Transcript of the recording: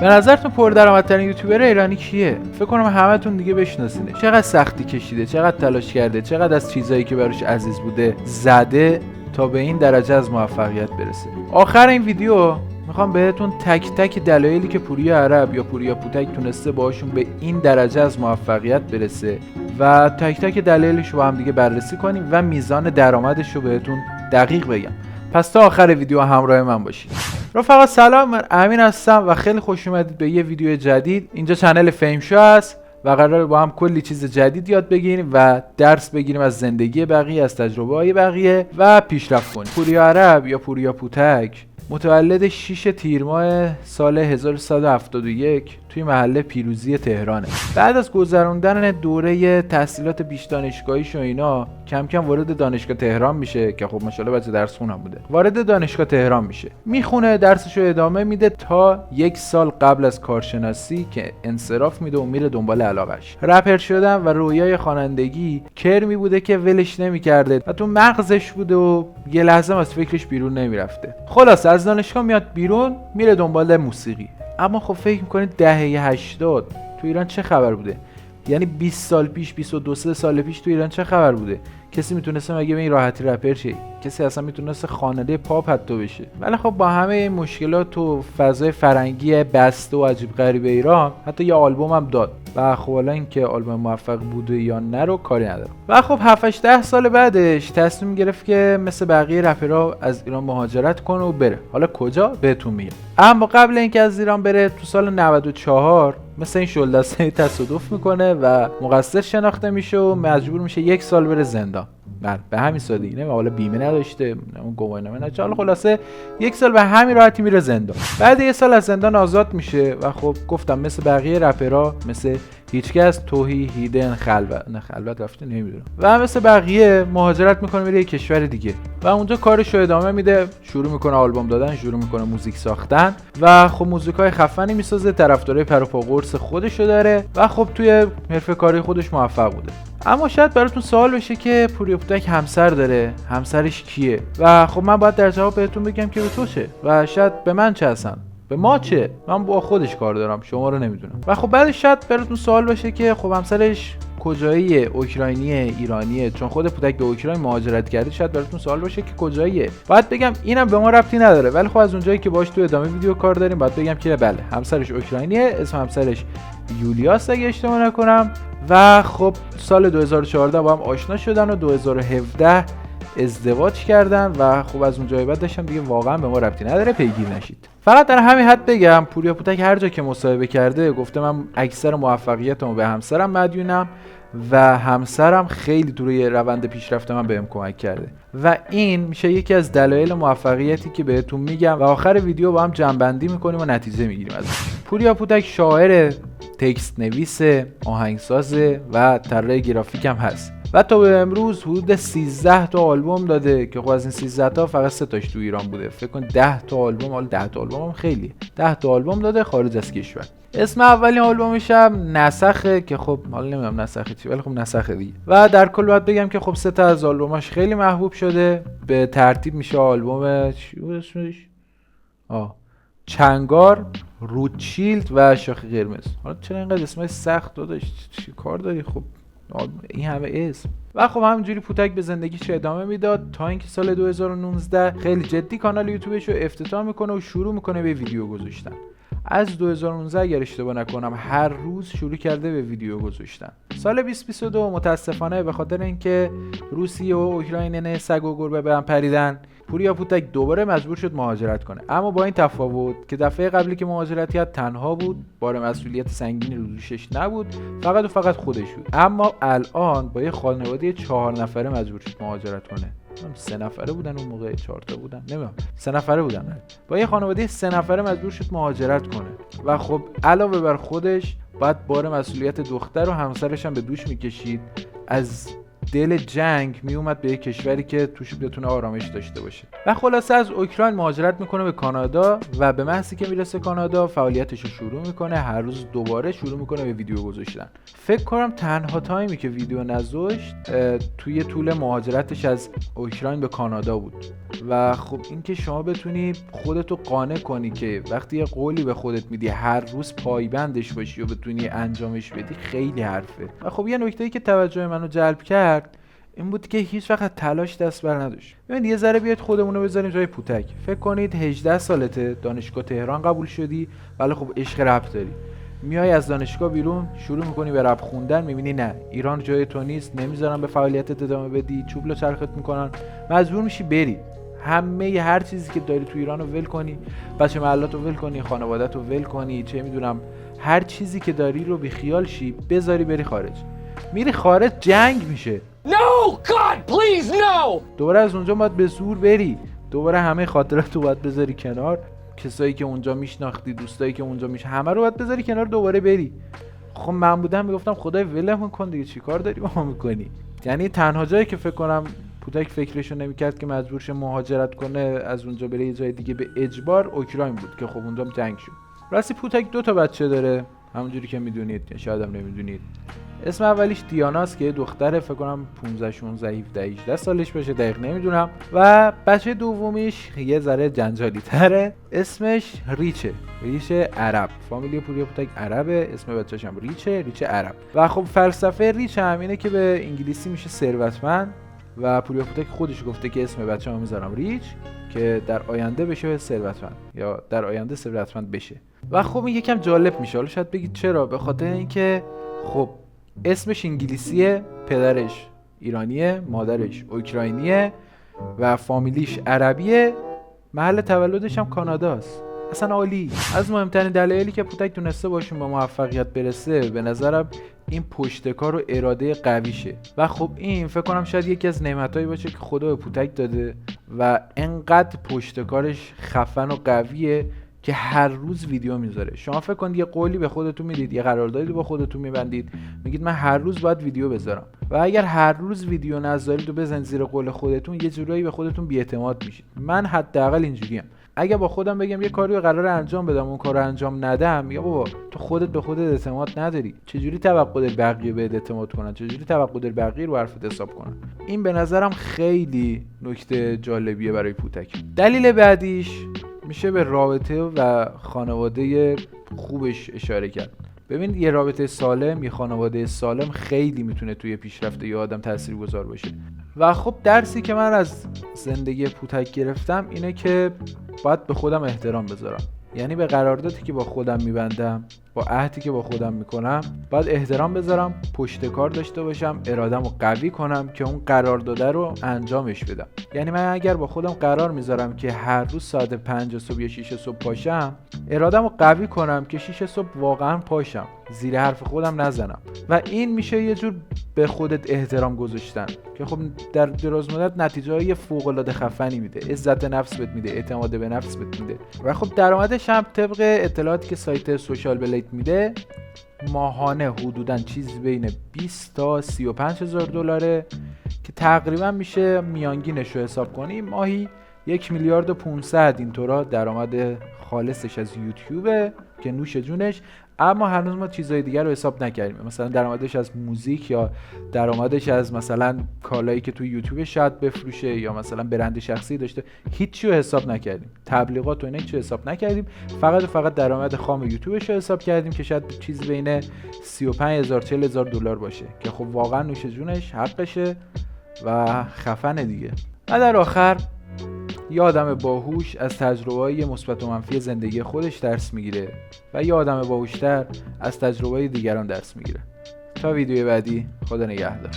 به نظرتون پردرآمدترین یوتیوبر ایرانی کیه؟ فکر کنم همتون دیگه بشناسینه. چقدر سختی کشیده، چقدر تلاش کرده، چقدر از چیزایی که براش عزیز بوده زده تا به این درجه از موفقیت برسه. آخر این ویدیو میخوام بهتون تک تک دلایلی که پوریا عرب یا پوریا پوتک تونسته باشون به این درجه از موفقیت برسه و تک تک دلایلش رو با هم دیگه بررسی کنیم و میزان درآمدش رو بهتون دقیق بگم. پس تا آخر ویدیو همراه من باشید. رفقا سلام، من امین هستم و خیلی خوش اومدید به یه ویدیو جدید. اینجا چنل فیم شو هست و قراره با هم کلی چیز جدید یاد بگیریم و درس بگیریم از زندگی بقیه، از تجربه های بقیه و پیشرفت کنیم. پوریا عرب یا پوریا پوتک متولد 6 تیر ماه سال 1171 توی محله پیروزی تهرانه. بعد از گذروندن دوره تحصیلات پیش دانشگاهیش و اینا کم کم وارد دانشگاه تهران میشه که خب ماشاءالله بچه درس خونم بوده. وارد دانشگاه تهران میشه، میخونه، درسشو ادامه میده تا 1 سال قبل از کارشناسی که انصراف میده و میره دنبال علاقش. رپر شدن و رویای خوانندگی کرمی بوده که ولش نمیکرده و تو مغزش بوده و یه لحظه از فکرش بیرون نمیرفته. خلاص از دانشگاه میاد بیرون، میره دنبال موسیقی. اما خب فکر میکنید دهه 80 تو ایران چه خبر بوده؟ یعنی 20 سال پیش، 22 سال پیش تو ایران چه خبر بوده؟ کسی میتونسته مگه به این راحتی رپر شه؟ کسی اصلا میتونسته خواننده پاپ حتی بشه؟ ولی خب با همه این مشکلات و فضای فرنگی بسته و عجیب غریب ایران حتی یه آلبوم هم داد و خب حالا اینکه آلبوم موفق بوده یا نه رو کاری ندارم. و خب 7-8 سال بعدش تصمیم گرفت که مثل بقیه رپرها از ایران مهاجرت کنه و بره. حالا کجا بهتون میگم. اما قبل اینکه از ایران بره تو سال 94 مثل این شلدسته تصادف میکنه و مقصر شناخته میشه و مجبور میشه 1 سال بره زندان. بله به همین سادگی. نه حالا بیمه نداشته، اون گواهینامه نداشته، حالا خلاصه 1 سال به همین راحتی میره زندان. بعد 1 سال از زندان آزاد میشه و خب گفتم مثل بقیه رپرها، مثل هیچکس، توهی، هیدن، خلوت رفته نمیدونم، و مثل بقیه مهاجرت میکنه میره یه کشور دیگه و اونجا کارش رو ادامه میده. شروع میکنه آلبوم دادن، شروع میکنه موزیک ساختن و خب موزیکای خفنی میسازه، طرفدارای پر و پا قرص خودشو داره و خب توی حرفه کاری خودش موفق بوده. اما شاید براتون سوال بشه که پوریا پوتک همسر داره، همسرش کیه؟ و خب من باید در جواب بهتون بگم که به تو چه و شاید به من چه هستن. به ما چه؟ من با خودش کار دارم، شما رو نمیدونم. و خب بعدش شاید براتون سوال باشه که خب همسرش کجاییه؟ اوکراینیه، ایرانیه؟ چون خود پوتک به اوکراین مهاجرت کرده شاید براتون سوال باشه که کجاییه. باید بگم اینم به ما ربطی نداره، ولی خب از اونجایی که باهاش تو ادامه ویدیو کار داریم باید بگم که بله همسرش اوکراینیه، اسم همسرش یولیاس اگه اشتباه نکنم. و خب سال 2014 با هم آشنا شدن و 2017 ازدواج کردن و خب از اونجای بعد داشتم دیگه واقعا به ما ربطی نداره، پیگیر نشید. فقط در همین حد بگم پوریا پوتک هر جا که مصاحبه کرده گفته من اکثر موفقیتمو به همسرم مدیونم و همسرم خیلی توی روند پیشرفت من بهم کمک کرده و این میشه یکی از دلایل موفقیتی که بهتون میگم و آخر ویدیو با هم جمع‌بندی میکنیم و نتیجه میگیریم ازش. پوریا پوتک شاعر، تکست نویس، آهنگساز و طراح گرافیک هم هست و تا به امروز حدود 13 تا آلبوم داده که خب از این 13 تا فقط 3 تاش تو ایران بوده. فکر کن 10 تا آلبوم، حالا 10 تا آلبوم هم خیلی، 10 تا آلبوم داده خارج از کشور. اسم اولین آلبومش هم نسخه که خب حالا نمیدونم نسخه چی، ولی خب نسخه دیگه. و در کل باید بگم که خب 3 تا از آلبوماش خیلی محبوب شده. به ترتیب میشه آلبوم چی بود اسمش؟ چنگار، روتشیلد و شاخ قرمز. حالا چرا اینقدر اسمای سخت داداش؟ چی کار داری؟ خب این همه اسم. و خب همینجوری پوتک به زندگیش ادامه میداد تا اینکه سال 2019 خیلی جدی کانال یوتیوبش رو افتتاح میکنه و شروع میکنه به ویدیو گذاشتن. از 2019 اگر اشتباه نکنم هر روز شروع کرده به ویدیو گذاشتن. سال 2022 متاسفانه به خاطر اینکه روسیه و اوکراین سگ و گربه به هم پریدن، پوریا پوتک دوباره مجبور شد مهاجرت کنه. اما با این تفاوت که دفعه قبلی که مهاجرت کرد تنها بود، بار مسئولیت سنگینی رو دوشش نبود، فقط و فقط خودش بود. اما الان با یه خانواده 4 نفره مجبور شد مهاجرت کنه. 3 نفره بودن اون موقع، 4 تا بودن، نمیدونم 3 نفره بودن. با یه خانواده 3 نفره مجبور شد مهاجرت کنه و خب علاوه بر خودش باید بار مسئولیت دختر و همسرش هم به دوش میکشید. از دل جنگ میومد به یک کشوری که توش بتونه آرامش داشته باشه و خلاصه از اوکراین مهاجرت میکنه به کانادا و به محضی که میرسه کانادا فعالیتش رو شروع میکنه. هر روز دوباره شروع میکنه به ویدیو گذاشتن. فکر کنم تنها تایمی که ویدیو نذاشت توی طول مهاجرتش از اوکراین به کانادا بود و خب این که شما بتونی خودتو قانع کنی که وقتی یه قولی به خودت میدی هر روز پایبندش باشی و بتونی انجامش بدی خیلی حرفه. و خب یه نکته‌ای که توجه منو جلب کرد این بود که هیچ وقت تلاش دست بر نداشت. ببین یه ذره بیاید خودمون رو بذاریم جای پوتک. فکر کنید 18 سالته، دانشگاه تهران قبول شدی، ولی خب عشق رپ داری. میای از دانشگاه بیرون، شروع میکنی به رپ خوندن، میبینی نه ایران جای تو نیست، نمیذارن به فعالیتت ادامه بدی، چوبلو چرخت میکنن، مجبور میشی بری. همه هر چیزی که داری تو ایران رو ول کنی، بچه محلات رو ول کنی، خانوادت رو ول کنی، چه میدونم هر چیزی که داری رو بیخیال شی، بذاری بری خارج. میری خارج جنگ میشه. No! God, please, no! دوباره از اونجا باید به زور بری، دوباره همه خاطرات رو باید بذاری کنار، کسایی که اونجا میشناختی، دوستایی که اونجا همه رو باید بذاری کنار، دوباره بری. خب من بودم میگفتم خدای ولمون کن دیگه، چیکار داری با ما میکنی؟ یعنی تنها جایی که فکر کنم پوتک فکرشو نمیکرد که مجبور شه مهاجرت کنه از اونجا بره یه جای دیگه به اجبار، اوکراین بود که خب اونجا جنگ شد. راستی پوتک 2 تا بچه داره، همونجوری که میدونید، شاید هم نمیدونید. اسم اولیش دیاناست که دختره، فکر کنم 15 16 17 18 سالش باشه، دقیق نمیدونم. و بچه دومیش یه ذره جنجالی تره، اسمش ریچه عرب. فامیلی پوریا پوتک عربه، اسم بچه‌ش هم ریچه عرب. و خب فلسفه ریچ هم اینه که به انگلیسی میشه ثروتمند و پوریا پوتک خودش گفته که اسم بچه‌مو میذارم ریچ که در آینده بشه ثروتمند یا در آینده ثروتمند بشه. و خب این یکم جالب میشه. حالا شاید بگید چرا؟ به خاطر اینکه خب اسمش انگلیسیه، پدرش ایرانیه، مادرش اوکراینیه و فامیلیش عربیه، محل تولدش هم کاناداست. اصلا عالی. از مهمترین دلایلی که پوتک تونسته باشون به موفقیت برسه به نظرم این پشتکار و اراده قویشه. و خب این فکر کنم شاید یکی از نعمتایی باشه که خدا به پوتک داده و انقدر پشتکارش خفن و قویه که هر روز ویدیو میذاره. شما فکر کنید یه قولی به خودتون میدید، یه قراردادی با خودتون میبندید، میگید من هر روز باید ویدیو بذارم و اگر هر روز ویدیو نذارید و بزنید زیر قول خودتون، یه جورایی به خودتون بی‌اعتماد میشید. من حداقل اینجوریم. اگه با خودم بگم یه کاری رو قراره انجام بدم، اون کارو انجام ندم، یا بابا تو خودت به خودت اعتماد نداری، چجوری توقع داری بقیه بهت اعتماد کنن؟ چجوری توقع داری بقیه رو حرفت حساب کنن؟ این به نظرم خیلی نکته جالبیه برای پوتک. دلیل بعدیش میشه به رابطه و خانواده خوبش اشاره کرد. ببین یه رابطه سالم، یه خانواده سالم خیلی میتونه توی پیشرفت یه آدم تاثیرگذار باشه. و خب درسی که من از زندگی پوتک گرفتم اینه که باید به خودم احترام بذارم. یعنی به قراردادی که با خودم میبندم، با عهدی که با خودم میکنم، باید احترام بذارم، پشتکار داشته باشم، اراده‌مو قوی کنم که اون قرارداد رو انجامش بدم. یعنی من اگر با خودم قرار میذارم که هر روز ساعت 5 صبح یا 6 صبح پاشم، اراده‌مو قوی کنم که 6 صبح واقعا پاشم، زیر حرف خودم نزنم. و این میشه یه جور به خودت احترام گذاشتن که خب در دراز مدت نتیجه‌های فوق‌العاده خفنی میده، عزت نفس بهت میده، اعتماد به نفس بهت میده. و خب درآمدش هم طبق اطلاعاتی که سایت سوشال بلیت میده ماهانه حدوداً چیزی بین 20 تا 35 هزار دلاره که تقریبا میشه میانگینش رو حساب کنیم ماهی 1 میلیارد و 500 اینطورا درآمد خالصش از یوتیوبه که نوش جونش. اما هنوز ما چیزای دیگر رو حساب نکردیم، مثلا درآمدش از موزیک یا درآمدش از مثلا کالایی که توی یوتیوب شاید بفروشه یا مثلا برند شخصی داشته، هیچی رو حساب نکردیم. تبلیغات و اینا هیچی حساب نکردیم، فقط درآمد خام یوتیوبش رو حساب کردیم که شاید چیزی بین 35000 40000 دلار باشه که خب واقعا نوش جونش، حقشه و خفنه دیگه. و در آخر یه آدم باهوش از تجربه‌های مثبت و منفی زندگی خودش درس میگیره و یه آدم باهوشتر از تجربه‌های دیگران درس میگیره. تا ویدیو بعدی، خدا نگهدار.